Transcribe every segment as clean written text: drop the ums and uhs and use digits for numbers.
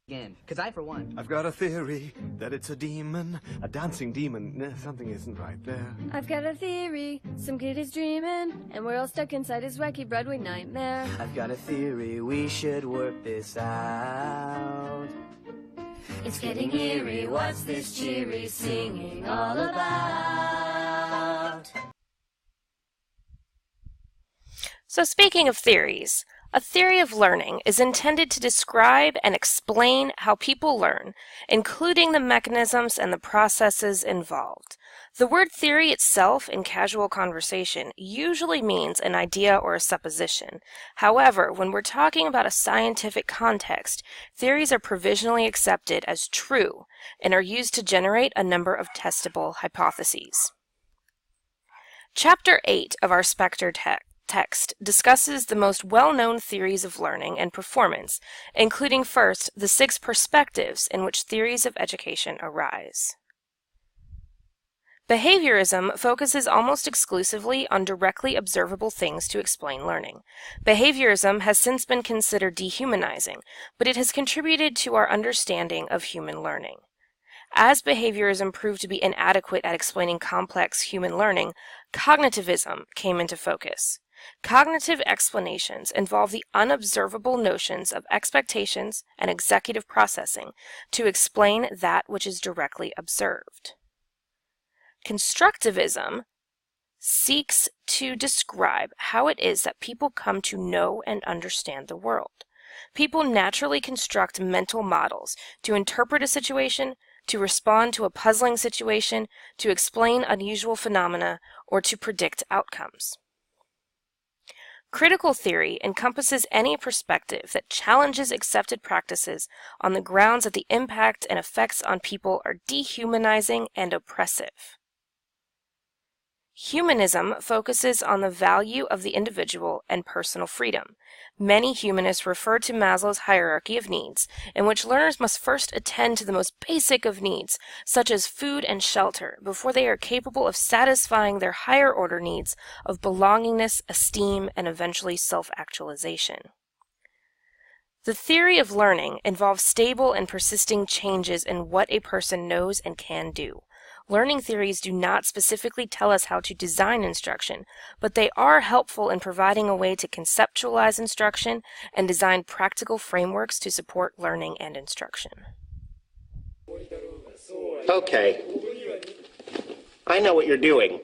again, because I, for one... I've got a theory that it's a demon, a dancing demon. Something isn't right there. I've got a theory, some kid is dreaming, and we're all stuck inside his wacky Broadway nightmare. I've got a theory, we should work this out. It's getting eerie, what's this cheery singing all about? So speaking of theories, a theory of learning is intended to describe and explain how people learn, including the mechanisms and the processes involved. The word theory itself in casual conversation usually means an idea or a supposition. However, when we're talking about a scientific context, theories are provisionally accepted as true and are used to generate a number of testable hypotheses. Chapter 8 of our Spector text discusses the most well-known theories of learning and performance, including first the 6 perspectives in which theories of education arise. Behaviorism focuses almost exclusively on directly observable things to explain learning. Behaviorism has since been considered dehumanizing, but it has contributed to our understanding of human learning. As behaviorism proved to be inadequate at explaining complex human learning, cognitivism came into focus. Cognitive explanations involve the unobservable notions of expectations and executive processing to explain that which is directly observed. Constructivism seeks to describe how it is that people come to know and understand the world. People naturally construct mental models to interpret a situation, to respond to a puzzling situation, to explain unusual phenomena, or to predict outcomes. Critical theory encompasses any perspective that challenges accepted practices on the grounds that the impact and effects on people are dehumanizing and oppressive. Humanism focuses on the value of the individual and personal freedom. Many humanists refer to Maslow's hierarchy of needs, in which learners must first attend to the most basic of needs, such as food and shelter, before they are capable of satisfying their higher-order needs of belongingness, esteem, and eventually self-actualization. The theory of learning involves stable and persisting changes in what a person knows and can do. Learning theories do not specifically tell us how to design instruction, but they are helpful in providing a way to conceptualize instruction and design practical frameworks to support learning and instruction. Okay. I know what you're doing.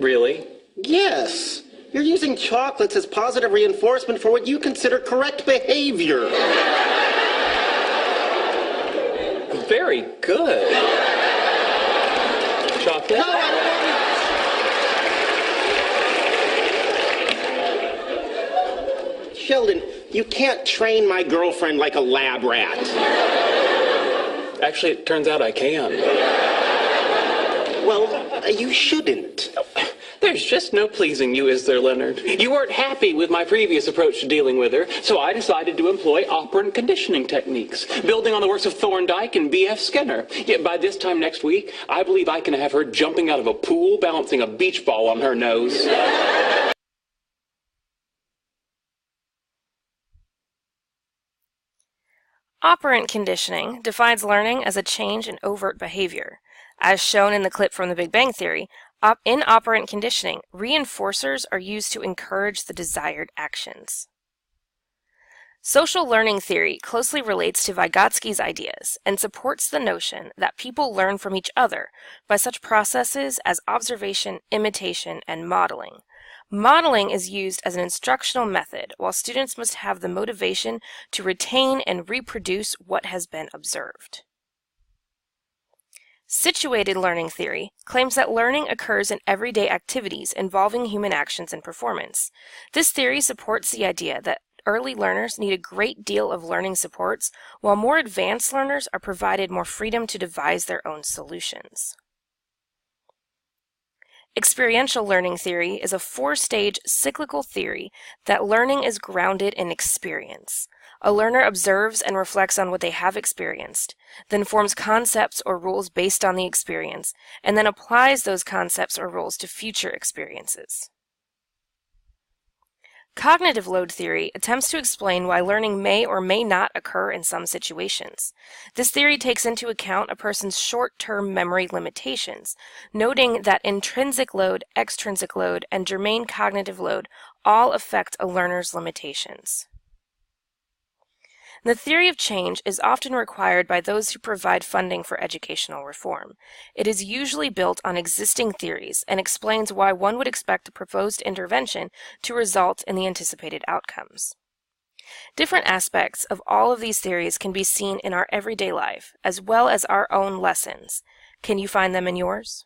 Really? Yes. You're using chocolates as positive reinforcement for what you consider correct behavior. Very good. Chocolate? No, Sheldon, you can't train my girlfriend like a lab rat. Actually, it turns out I can. Well, you shouldn't. There's just no pleasing you, is there, Leonard? You weren't happy with my previous approach to dealing with her, so I decided to employ operant conditioning techniques, building on the works of Thorndike and B.F. Skinner. Yet by this time next week, I believe I can have her jumping out of a pool, balancing a beach ball on her nose. Operant conditioning defines learning as a change in overt behavior. As shown in the clip from The Big Bang Theory, in operant conditioning, reinforcers are used to encourage the desired actions. Social learning theory closely relates to Vygotsky's ideas and supports the notion that people learn from each other by such processes as observation, imitation, and modeling. Modeling is used as an instructional method, while students must have the motivation to retain and reproduce what has been observed. Situated learning theory claims that learning occurs in everyday activities involving human actions and performance. This theory supports the idea that early learners need a great deal of learning supports, while more advanced learners are provided more freedom to devise their own solutions. Experiential learning theory is a 4-stage cyclical theory that learning is grounded in experience. A learner observes and reflects on what they have experienced, then forms concepts or rules based on the experience, and then applies those concepts or rules to future experiences. Cognitive load theory attempts to explain why learning may or may not occur in some situations. This theory takes into account a person's short-term memory limitations, noting that intrinsic load, extrinsic load, and germane cognitive load all affect a learner's limitations. The theory of change is often required by those who provide funding for educational reform. It is usually built on existing theories and explains why one would expect a proposed intervention to result in the anticipated outcomes. Different aspects of all of these theories can be seen in our everyday life, as well as our own lessons. Can you find them in yours?